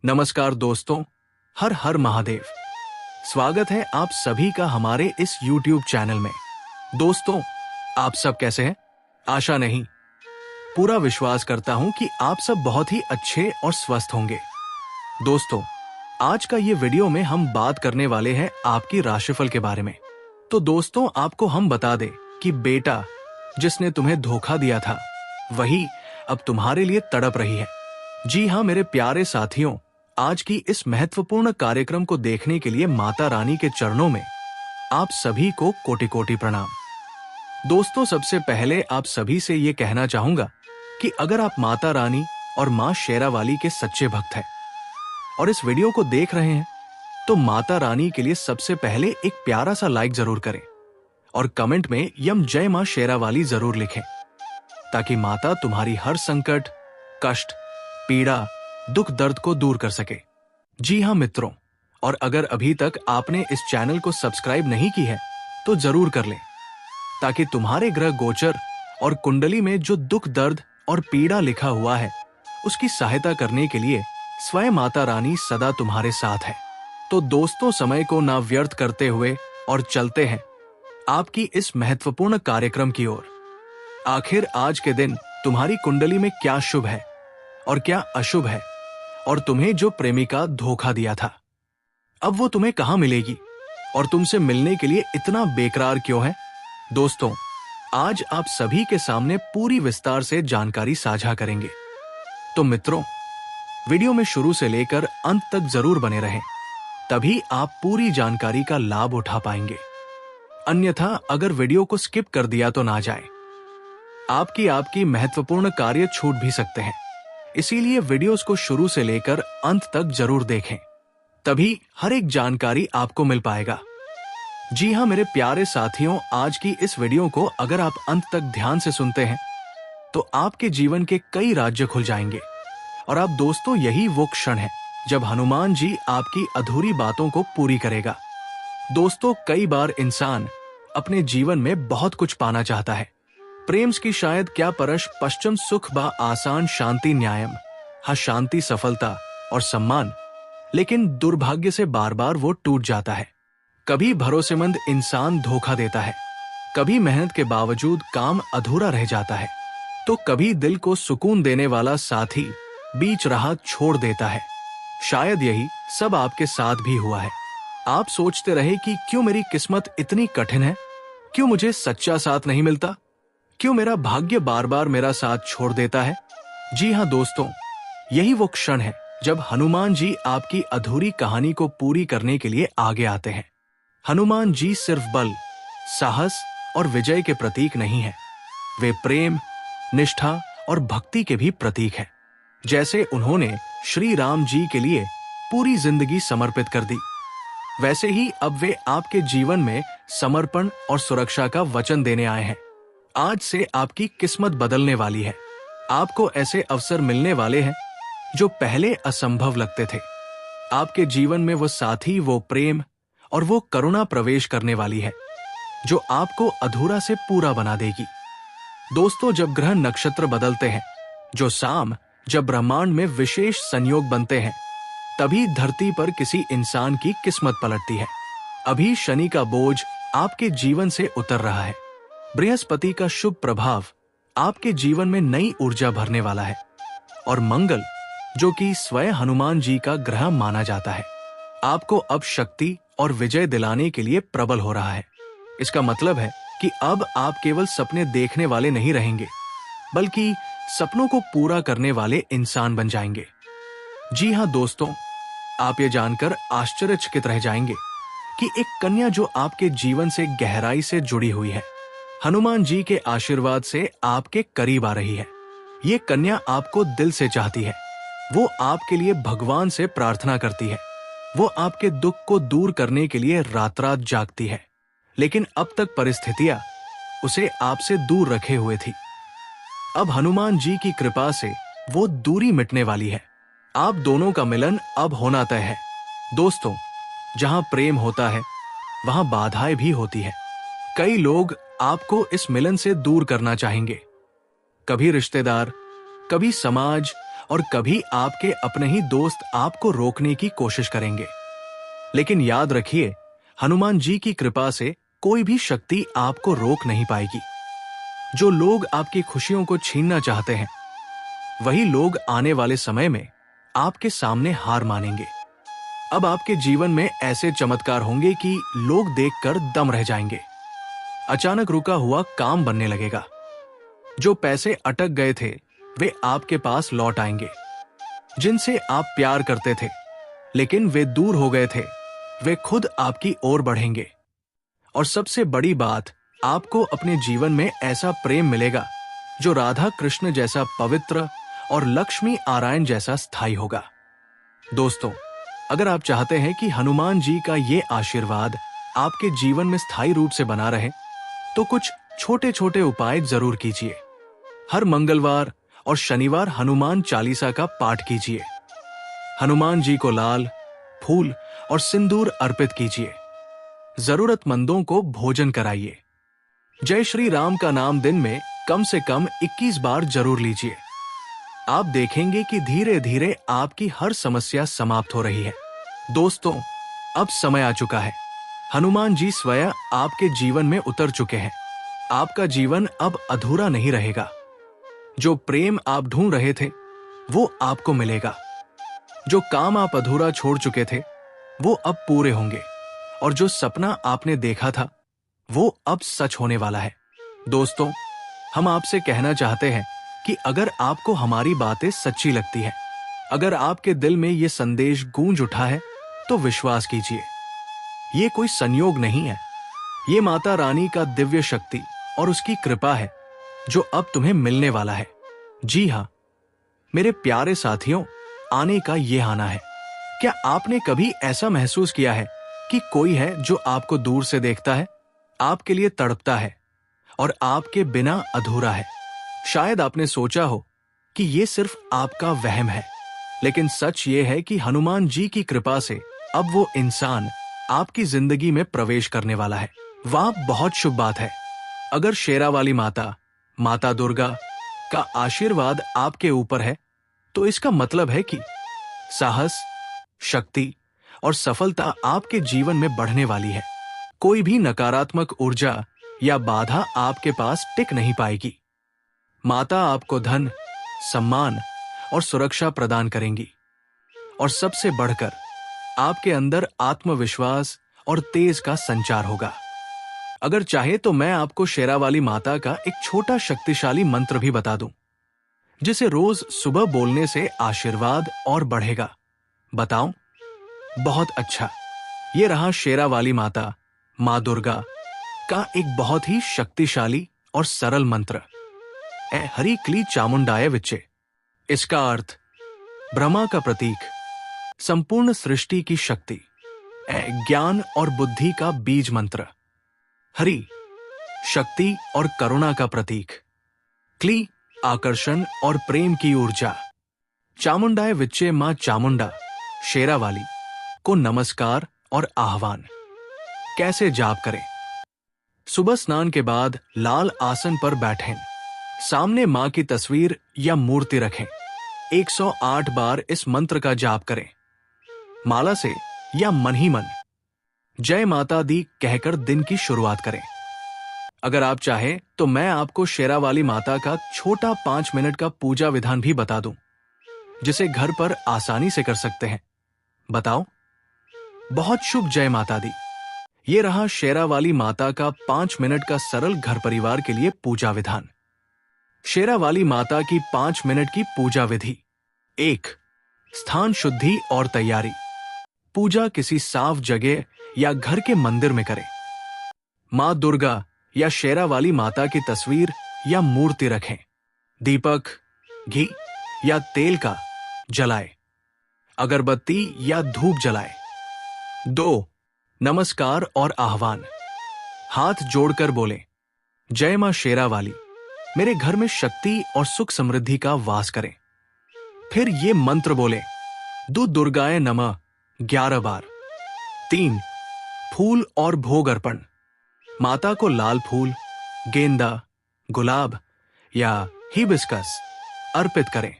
नमस्कार दोस्तों, हर हर महादेव। स्वागत है आप सभी का हमारे इस YouTube चैनल में। दोस्तों, आप सब कैसे हैं? आशा नहीं, पूरा विश्वास करता हूं कि आप सब बहुत ही अच्छे और स्वस्थ होंगे। दोस्तों, आज का ये वीडियो में हम बात करने वाले हैं आपकी राशिफल के बारे में। तो दोस्तों, आपको हम बता दें कि बेटा जिसने तुम्हें धोखा दिया था, वही अब तुम्हारे लिए तड़प रही है। जी हाँ मेरे प्यारे साथियों, आज की इस महत्वपूर्ण कार्यक्रम को देखने के लिए माता रानी के चरणों में आप सभी को कोटि कोटि प्रणाम। दोस्तों, सबसे पहले आप सभी से ये कहना चाहूंगा कि अगर आप माता रानी और मां शेरावाली के सच्चे भक्त हैं और इस वीडियो को देख रहे हैं, तो माता रानी के लिए सबसे पहले एक प्यारा सा लाइक जरूर करें और कमेंट में यम जय मां शेरावाली जरूर लिखें, ताकि माता तुम्हारी हर संकट, कष्ट, पीड़ा, दुख दर्द को दूर कर सके। जी हाँ मित्रों, और अगर अभी तक आपने इस चैनल को सब्सक्राइब नहीं की है तो जरूर कर लें, ताकि तुम्हारे ग्रह गोचर और कुंडली में जो दुख दर्द और पीड़ा लिखा हुआ है, उसकी सहायता करने के लिए स्वयं माता रानी सदा तुम्हारे साथ है। तो दोस्तों, समय को ना व्यर्थ करते हुए और चलते हैं आपकी इस महत्वपूर्ण कार्यक्रम की ओर। आखिर आज के दिन तुम्हारी कुंडली में क्या शुभ है और क्या अशुभ है, और तुम्हें जो प्रेमिका धोखा दिया था, अब वो तुम्हें कहां मिलेगी और तुमसे मिलने के लिए इतना बेकरार क्यों है? दोस्तों, आज आप सभी के सामने पूरी विस्तार से जानकारी साझा करेंगे। तो मित्रों, वीडियो में शुरू से लेकर अंत तक जरूर बने रहें, तभी आप पूरी जानकारी का लाभ उठा पाएंगे। अन्यथा अगर वीडियो को स्किप कर दिया तो ना जाए, आपकी महत्वपूर्ण कार्य छूट भी सकते हैं। इसीलिए वीडियोस को शुरू से लेकर अंत तक जरूर देखें, तभी हर एक जानकारी आपको मिल पाएगा। जी हाँ मेरे प्यारे साथियों, आज की इस वीडियो को अगर आप अंत तक ध्यान से सुनते हैं तो आपके जीवन के कई राज्य खुल जाएंगे। और आप दोस्तों, यही वो क्षण है जब हनुमान जी आपकी अधूरी बातों को पूरी करेगा। दोस्तों, कई बार इंसान अपने जीवन में बहुत कुछ पाना चाहता है। प्रेम की शायद क्या परश पश्चिम सुख बा आसान शांति न्यायम, हा शांति सफलता और सम्मान, लेकिन दुर्भाग्य से बार बार वो टूट जाता है। कभी भरोसेमंद इंसान धोखा देता है, कभी मेहनत के बावजूद काम अधूरा रह जाता है, तो कभी दिल को सुकून देने वाला साथी बीच राह छोड़ देता है। शायद यही सब आपके साथ भी हुआ है। आप सोचते रहे कि क्यों मेरी किस्मत इतनी कठिन है, क्यों मुझे सच्चा साथ नहीं मिलता, क्यों मेरा भाग्य बार बार मेरा साथ छोड़ देता है। जी हाँ दोस्तों, यही वो क्षण है जब हनुमान जी आपकी अधूरी कहानी को पूरी करने के लिए आगे आते हैं। हनुमान जी सिर्फ बल, साहस और विजय के प्रतीक नहीं है, वे प्रेम, निष्ठा और भक्ति के भी प्रतीक हैं। जैसे उन्होंने श्री राम जी के लिए पूरी जिंदगी समर्पित कर दी, वैसे ही अब वे आपके जीवन में समर्पण और सुरक्षा का वचन देने आए हैं। आज से आपकी किस्मत बदलने वाली है। आपको ऐसे अवसर मिलने वाले हैं जो पहले असंभव लगते थे। आपके जीवन में वो साथी, वो प्रेम और वो करुणा प्रवेश करने वाली है, जो आपको अधूरा से पूरा बना देगी। दोस्तों, जब ग्रह नक्षत्र बदलते हैं, जब ब्रह्मांड में विशेष संयोग बनते हैं, तभी धरती पर किसी इंसान की किस्मत पलटती है। अभी शनि का बोझ आपके जीवन से उतर रहा है। बृहस्पति का शुभ प्रभाव आपके जीवन में नई ऊर्जा भरने वाला है, और मंगल, जो कि स्वयं हनुमान जी का ग्रह माना जाता है, आपको अब शक्ति और विजय दिलाने के लिए प्रबल हो रहा है। इसका मतलब है कि अब आप केवल सपने देखने वाले नहीं रहेंगे, बल्कि सपनों को पूरा करने वाले इंसान बन जाएंगे। जी हाँ दोस्तों, आप ये जानकर आश्चर्यचकित रह जाएंगे कि एक कन्या जो आपके जीवन से गहराई से जुड़ी हुई है, हनुमान जी के आशीर्वाद से आपके करीब आ रही है। ये कन्या आपको दिल से चाहती है, वो आपके लिए भगवान से प्रार्थना करती है, वो आपके दुख को दूर करने के लिए रात रात जागती है, लेकिन अब तक परिस्थितियां उसे आपसे दूर रखे हुए थी। अब हनुमान जी की कृपा से वो दूरी मिटने वाली है। आप दोनों का मिलन अब होना तय है। दोस्तों, जहां प्रेम होता है वहां बाधाएं भी होती है। कई लोग आपको इस मिलन से दूर करना चाहेंगे, कभी रिश्तेदार, कभी समाज और कभी आपके अपने ही दोस्त आपको रोकने की कोशिश करेंगे। लेकिन याद रखिए, हनुमान जी की कृपा से कोई भी शक्ति आपको रोक नहीं पाएगी। जो लोग आपकी खुशियों को छीनना चाहते हैं, वही लोग आने वाले समय में आपके सामने हार मानेंगे। अब आपके जीवन में ऐसे चमत्कार होंगे कि लोग देखकर दम रह जाएंगे। अचानक रुका हुआ काम बनने लगेगा। जो पैसे अटक गए थे, वे आपके पास लौट आएंगे। जिनसे आप प्यार करते थे, लेकिन वे दूर हो गए थे, वे खुद आपकी ओर बढ़ेंगे। और सबसे बड़ी बात, आपको अपने जीवन में ऐसा प्रेम मिलेगा जो राधा कृष्ण जैसा पवित्र और लक्ष्मी नारायण जैसा स्थायी होगा। दोस्तों, अगर आप चाहते हैं कि हनुमान जी का ये आशीर्वाद आपके जीवन में स्थायी रूप से बना रहे, तो कुछ छोटे छोटे उपाय जरूर कीजिए। हर मंगलवार और शनिवार हनुमान चालीसा का पाठ कीजिए। हनुमान जी को लाल फूल और सिंदूर अर्पित कीजिए। जरूरतमंदों को भोजन कराइए। जय श्री राम का नाम दिन में कम से कम 21 बार जरूर लीजिए। आप देखेंगे कि धीरे धीरे आपकी हर समस्या समाप्त हो रही है। दोस्तों, अब समय आ चुका है। हनुमान जी स्वयं आपके जीवन में उतर चुके हैं। आपका जीवन अब अधूरा नहीं रहेगा। जो प्रेम आप ढूंढ रहे थे, वो आपको मिलेगा। जो काम आप अधूरा छोड़ चुके थे, वो अब पूरे होंगे। और जो सपना आपने देखा था, वो अब सच होने वाला है। दोस्तों, हम आपसे कहना चाहते हैं कि अगर आपको हमारी बातें सच्ची लगती हैं, अगर आपके दिल में ये संदेश गूंज उठा है, तो विश्वास कीजिए, ये कोई संयोग नहीं है। ये माता रानी का दिव्य शक्ति और उसकी कृपा है जो अब तुम्हें मिलने वाला है। जी हाँ, मेरे प्यारे साथियों, आने का ये आना है। क्या आपने कभी ऐसा महसूस किया है कि कोई है जो आपको दूर से देखता है, आपके लिए तड़पता है और आपके बिना अधूरा है? शायद आपने सोचा हो कि ये सिर्फ आपका वहम है, लेकिन सच ये है कि हनुमान जी की कृपा से अब वो इंसान आपकी जिंदगी में प्रवेश करने वाला है। वाह, बहुत शुभ बात है। अगर शेरावाली माता, माता दुर्गा का आशीर्वाद आपके ऊपर है, तो इसका मतलब है कि साहस, शक्ति और सफलता आपके जीवन में बढ़ने वाली है। कोई भी नकारात्मक ऊर्जा या बाधा आपके पास टिक नहीं पाएगी। माता आपको धन, सम्मान और सुरक्षा प्रदान करेंगी। और सबसे बढ़कर आपके अंदर आत्मविश्वास और तेज का संचार होगा। अगर चाहे तो मैं आपको शेरावाली माता का एक छोटा शक्तिशाली मंत्र भी बता दूं, जिसे रोज सुबह बोलने से आशीर्वाद और बढ़ेगा। बताऊं? बहुत अच्छा। ये रहा शेरावाली माता, मां दुर्गा का एक बहुत ही शक्तिशाली और सरल मंत्र। ए हरि क्ली चामुंडाय विच्चे। इसका अर्थ ब्रह्मा का प्रतीक, संपूर्ण सृष्टि की शक्ति, ज्ञान और बुद्धि का बीज मंत्र। हरि, शक्ति और करुणा का प्रतीक। क्ली, आकर्षण और प्रेम की ऊर्जा। चामुंडाय विच्चे मां चामुंडा, शेरावाली को नमस्कार और आह्वान। कैसे जाप करें? सुबह स्नान के बाद लाल आसन पर बैठें। सामने मां की तस्वीर या मूर्ति रखें। 108 बार इस मंत्र का जाप करें। माला से या मन ही मन जय माता दी कहकर दिन की शुरुआत करें। अगर आप चाहें तो मैं आपको शेरावाली माता का छोटा 5 मिनट का पूजा विधान भी बता दूं, जिसे घर पर आसानी से कर सकते हैं। बताओ? बहुत शुभ। जय माता दी। ये रहा शेरावाली माता का 5 मिनट का सरल घर परिवार के लिए पूजा विधान। शेरावाली माता की 5 मिनट की पूजा विधि। 1. स्थान शुद्धि और तैयारी। पूजा किसी साफ जगह या घर के मंदिर में करें। मां दुर्गा या शेरावाली माता की तस्वीर या मूर्ति रखें। दीपक, घी या तेल का जलाएं। अगरबत्ती या धूप जलाएं। 2. नमस्कार और आह्वान। हाथ जोड़कर बोलें, जय मां शेरावाली, मेरे घर में शक्ति और सुख समृद्धि का वास करें। फिर ये मंत्र बोलें, दु दुर्गाए नमः 11 बार। 3. फूल और भोग अर्पण। माता को लाल फूल, गेंदा, गुलाब या हिबिस्कस अर्पित करें।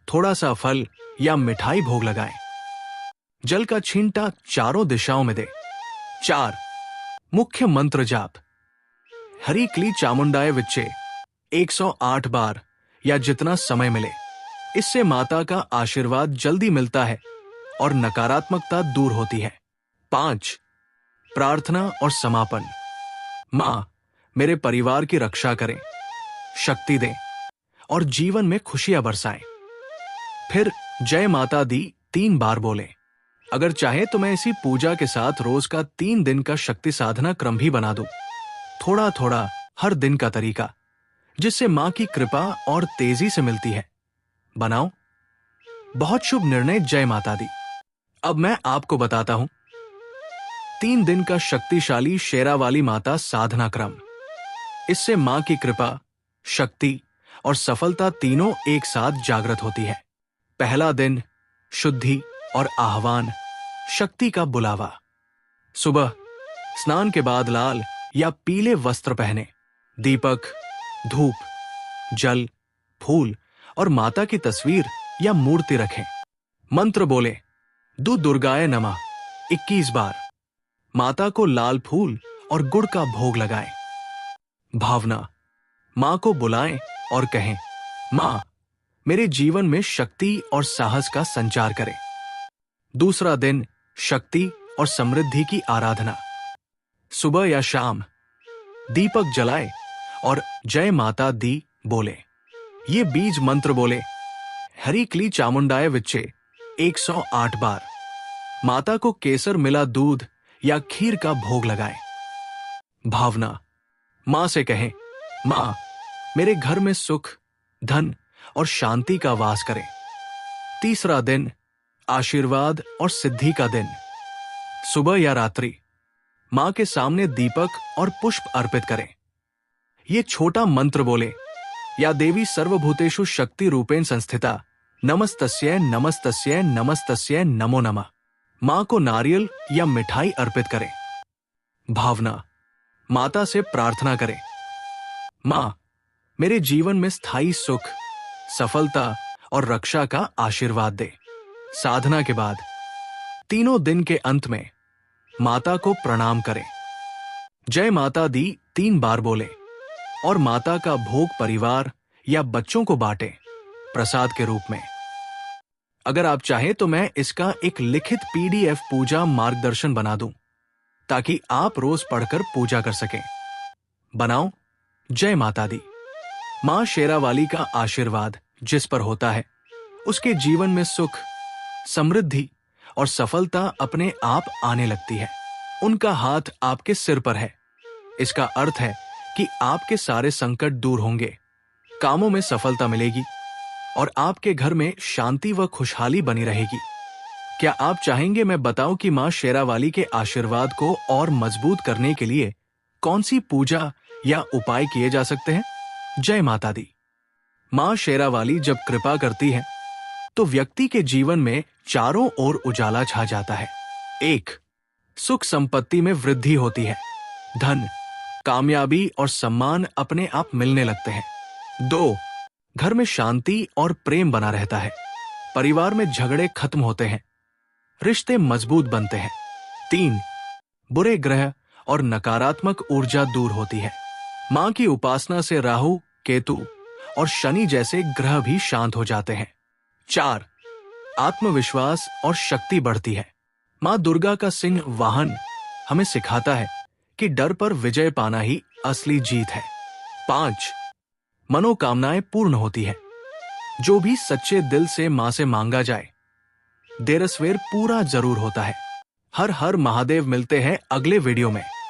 थोड़ा सा फल या मिठाई भोग लगाएं। जल का छींटा चारों दिशाओं में दे। 4. मुख्य मंत्र जाप। हरि क्ली चामुंडाय विच्चे 108 बार या जितना समय मिले। इससे माता का आशीर्वाद जल्दी मिलता है और नकारात्मकता दूर होती है। 5. प्रार्थना और समापन। मां, मेरे परिवार की रक्षा करें, शक्ति दें और जीवन में खुशियां बरसाएं। फिर जय माता दी 3 बार बोलें। अगर चाहे तो मैं इसी पूजा के साथ रोज का 3 दिन का शक्ति साधना क्रम भी बना दूं। थोड़ा थोड़ा हर दिन का तरीका, जिससे मां की कृपा और तेजी से मिलती है। बनाओ। बहुत शुभ निर्णय जय माता दी। अब मैं आपको बताता हूं 3 दिन का शक्तिशाली शेरावाली माता साधना क्रम। इससे मां की कृपा, शक्ति और सफलता तीनों एक साथ जागृत होती है। पहला दिन शुद्धि और आह्वान, शक्ति का बुलावा। सुबह स्नान के बाद लाल या पीले वस्त्र पहने। दीपक, धूप, जल, फूल और माता की तस्वीर या मूर्ति रखें। मंत्र बोले दु दुर्गाय नमः 21 बार। माता को लाल फूल और गुड़ का भोग लगाएं। भावना, मां को बुलाएं और कहें, मां, मेरे जीवन में शक्ति और साहस का संचार करें। दूसरा दिन शक्ति और समृद्धि की आराधना। सुबह या शाम दीपक जलाए और जय माता दी बोले। ये बीज मंत्र बोले हरि क्ली चामुंडाय विच्चे 108 बार। माता को केसर मिला दूध या खीर का भोग लगाएं। भावना, मां से कहें, मां, मेरे घर में सुख, धन और शांति का वास करें। तीसरा दिन आशीर्वाद और सिद्धि का दिन। सुबह या रात्रि मां के सामने दीपक और पुष्प अर्पित करें। ये छोटा मंत्र बोले, या देवी सर्वभूतेषु शक्ति रूपेण संस्थिता नमस्तस्यै नमस्तस्यै नमस्तस्यै नमो नमः। मां को नारियल या मिठाई अर्पित करें। भावना, माता से प्रार्थना करें, मां, मेरे जीवन में स्थायी सुख, सफलता और रक्षा का आशीर्वाद दे। साधना के बाद तीनों दिन के अंत में माता को प्रणाम करें। जय माता दी 3 बार बोले और माता का भोग परिवार या बच्चों को बांटें प्रसाद के रूप में। अगर आप चाहें तो मैं इसका एक लिखित PDF पूजा मार्गदर्शन बना दूं, ताकि आप रोज पढ़कर पूजा कर सकें। बनाओ। जय माता दी। मां शेरावाली का आशीर्वाद जिस पर होता है, उसके जीवन में सुख, समृद्धि और सफलता अपने आप आने लगती है। उनका हाथ आपके सिर पर है। इसका अर्थ है कि आपके सारे संकट दूर होंगे, कामों में सफलता मिलेगी और आपके घर में शांति व खुशहाली बनी रहेगी। क्या आप चाहेंगे मैं बताऊं कि मां शेरावाली के आशीर्वाद को और मजबूत करने के लिए कौन सी पूजा या उपाय किए जा सकते हैं? जय माता दी। मां शेरावाली जब कृपा करती है तो व्यक्ति के जीवन में चारों ओर उजाला छा जाता है। 1. सुख संपत्ति में वृद्धि होती है। धन, कामयाबी और सम्मान अपने आप मिलने लगते हैं। 2. घर में शांति और प्रेम बना रहता है। परिवार में झगड़े खत्म होते हैं, रिश्ते मजबूत बनते हैं। 3. बुरे ग्रह और नकारात्मक ऊर्जा दूर होती है। मां की उपासना से राहु, केतु और शनि जैसे ग्रह भी शांत हो जाते हैं। 4. आत्मविश्वास और शक्ति बढ़ती है। मां दुर्गा का सिंह वाहन हमें सिखाता है कि डर पर विजय पाना ही असली जीत है। 5. मनोकामनाएं पूर्ण होती है। जो भी सच्चे दिल से मां से मांगा जाए, देर सवेर पूरा जरूर होता है। हर हर महादेव। मिलते हैं अगले वीडियो में।